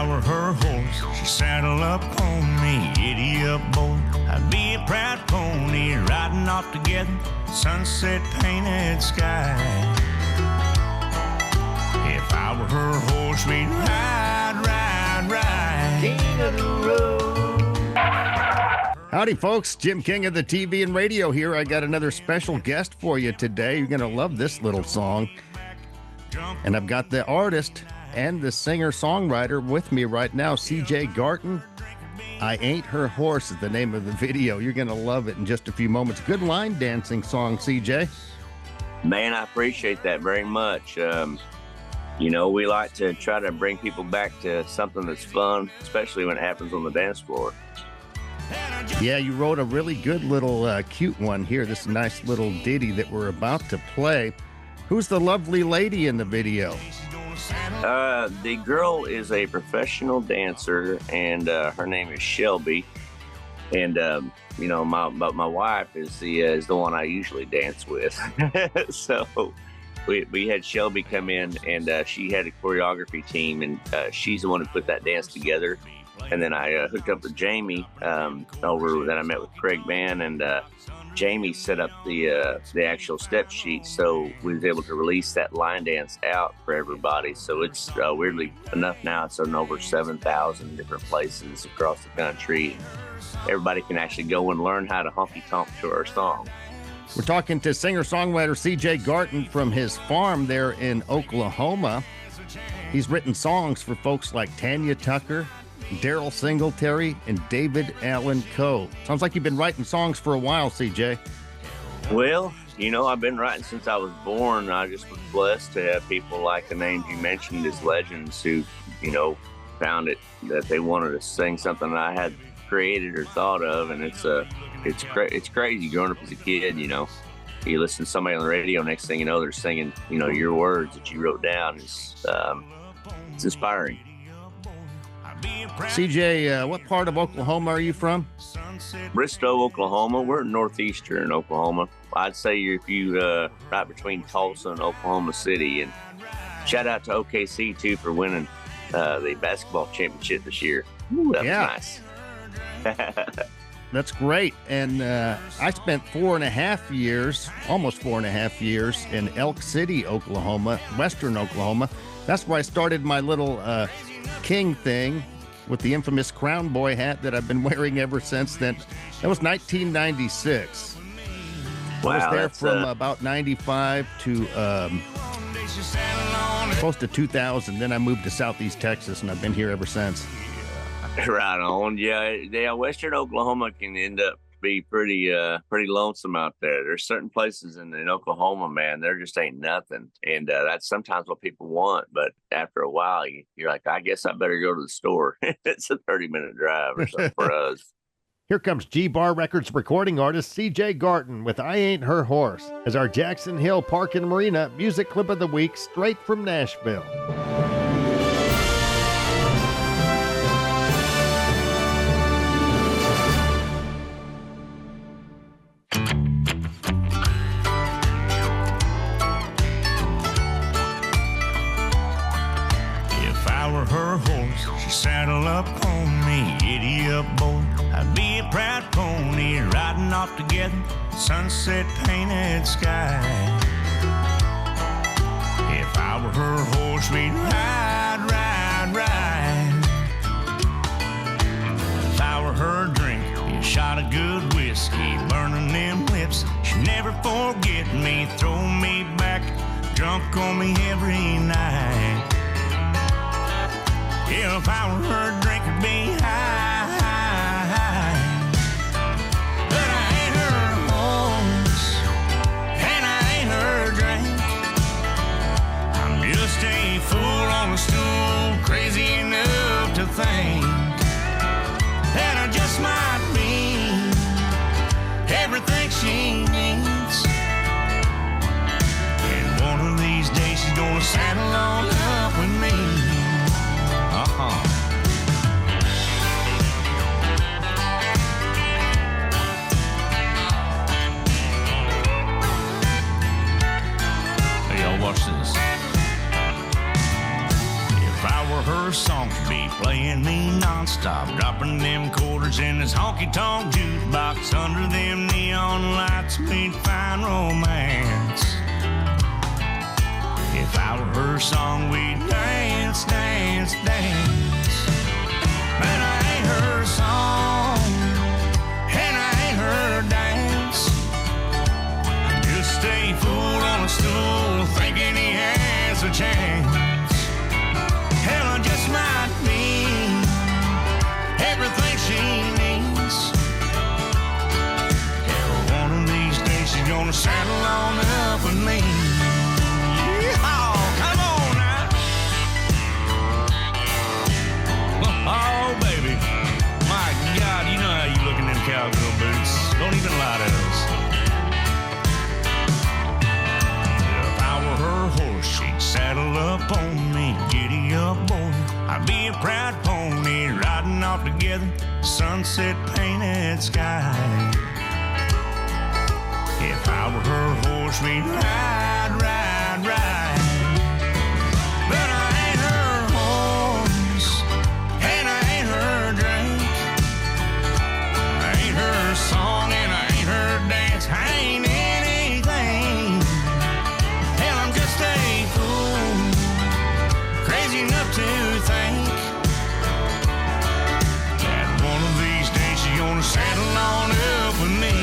I were her horse, she'd saddle up on me, giddy up boy. I'd be a proud pony, riding off together, sunset painted sky. If I were her horse, we'd ride, ride, ride. King of the road. Howdy, folks. Jim King of the TV and radio here. I got another special guest for you today. You're going to love this little song. And I've got the artist and the singer-songwriter with me right now, CJ Garton. I Ain't Her Horse is the name of the video. You're going to love it in just a few moments. Good line dancing song, CJ. Man, I appreciate that very much. You know, we like to try to bring people back to something that's fun, especially when it happens on the dance floor. Yeah, you wrote a really good little cute one here, this nice little ditty that we're about to play. Who's the lovely lady in the video? The girl is a professional dancer, and her name is Shelby. And you know, my wife is the one I usually dance with. So we had Shelby come in, and she had a choreography team, and she's the one who put that dance together. And then I hooked up with Jamie over. Then I met with Bann, and Jamie set up the actual step sheet, so we was able to release that line dance out for everybody. So it's weirdly enough now it's in over 7,000 different places across the country. Everybody can actually go and learn how to honky tonk to our song. We're talking to singer-songwriter CJ Garton from his farm there in Oklahoma. He's written songs for folks like Tanya Tucker, Daryl Singletary, and David Allan Coe. Sounds like you've been writing songs for a while, CJ. Well, you know, I've been writing since I was born. I just was blessed to have people like the names you mentioned as legends who, you know, found it that they wanted to sing something I had created or thought of. And it's crazy growing up as a kid. You know, you listen to somebody on the radio, next thing you know, they're singing, you know, your words that you wrote down. It's inspiring. CJ, what part of Oklahoma are you from? Aristo, Oklahoma. We're northeastern Oklahoma. I'd say if you right between Tulsa and Oklahoma City. And shout out to OKC too for winning the basketball championship this year. Ooh, that was nice. That's great. And I spent 4.5 years, almost 4.5 years in Elk City, Oklahoma, western Oklahoma. That's where I started my little King thing with the infamous Crown Boy hat that I've been wearing ever since then. That was 1996. Wow, I was there from about 95 to close to 2000. Then I moved to Southeast Texas, and I've been here ever since. Right on. Yeah, western Oklahoma can end up be pretty lonesome out there. There's certain places in Oklahoma, man, there just ain't nothing, and that's sometimes what people want. But after a while, you're like, I guess I better go to the store. It's a 30-minute drive or something for us. Here comes G-Bar Records recording artist CJ Garton with I Ain't Her Horse as our Jackson Hill Park and Marina music clip of the week, straight from Nashville. Her horse, she'd saddle up on me, giddy up boy. I'd be a proud pony, riding off together, sunset painted sky. If I were her horse, we'd ride, ride, ride. If I were her drink, be a shot of good whiskey, burning them lips. She'd never forget me, throw me back, drunk on me every night. If I were her drink, it'd be high. But I ain't her horse, and I ain't her drink. I'm just a fool on a stool, crazy enough to think that I just might be everything she needs. And one of these days she's gonna saddle on up with me. be playing me nonstop, dropping them quarters in this honky-tonk jukebox. Under them neon lights, we'd find romance. If I were her song, we'd dance, dance, dance. But I ain't her song, and I ain't her dance. I just stay fooled on a stool, thinking he has a chance. Hell, I just might be everything she needs. Hell, one of these days she's gonna saddle on up with me. Yeehaw, come on now. Oh, baby. My God, you know how you look in them cowgirl boots. Don't even lie to us. If I were her horse, she'd saddle up on me. Giddy up, boy. I'd be a proud pony riding off together, sunset painted sky. If I were her horse, we'd ride, ride, ride. But I ain't her horse, and I ain't her drink. I ain't her song, and I ain't her dance. I ain't anything. Hell, I'm just a fool, crazy enough to think that one of these days she's gonna saddle on up with me.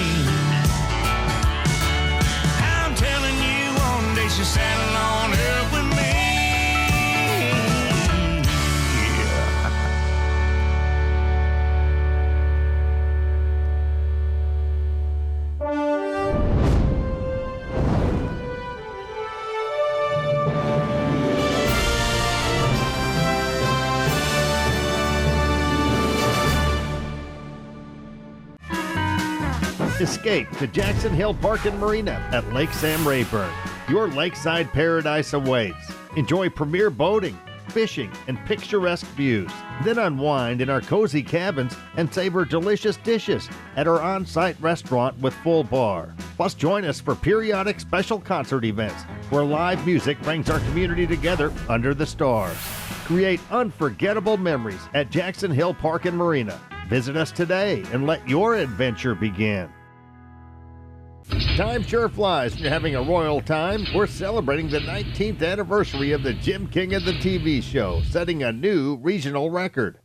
I'm telling you, one day she'll saddle on up with me. Escape to Jackson Hill Park and Marina at Lake Sam Rayburn. Your lakeside paradise awaits. Enjoy premier boating, fishing, and picturesque views. Then unwind in our cozy cabins and savor delicious dishes at our on-site restaurant with full bar. Plus, join us for periodic special concert events where live music brings our community together under the stars. Create unforgettable memories at Jackson Hill Park and Marina. Visit us today and let your adventure begin. Time sure flies when you're having a royal time. We're celebrating the 19th anniversary of the Jim King of the TV show, setting a new regional record.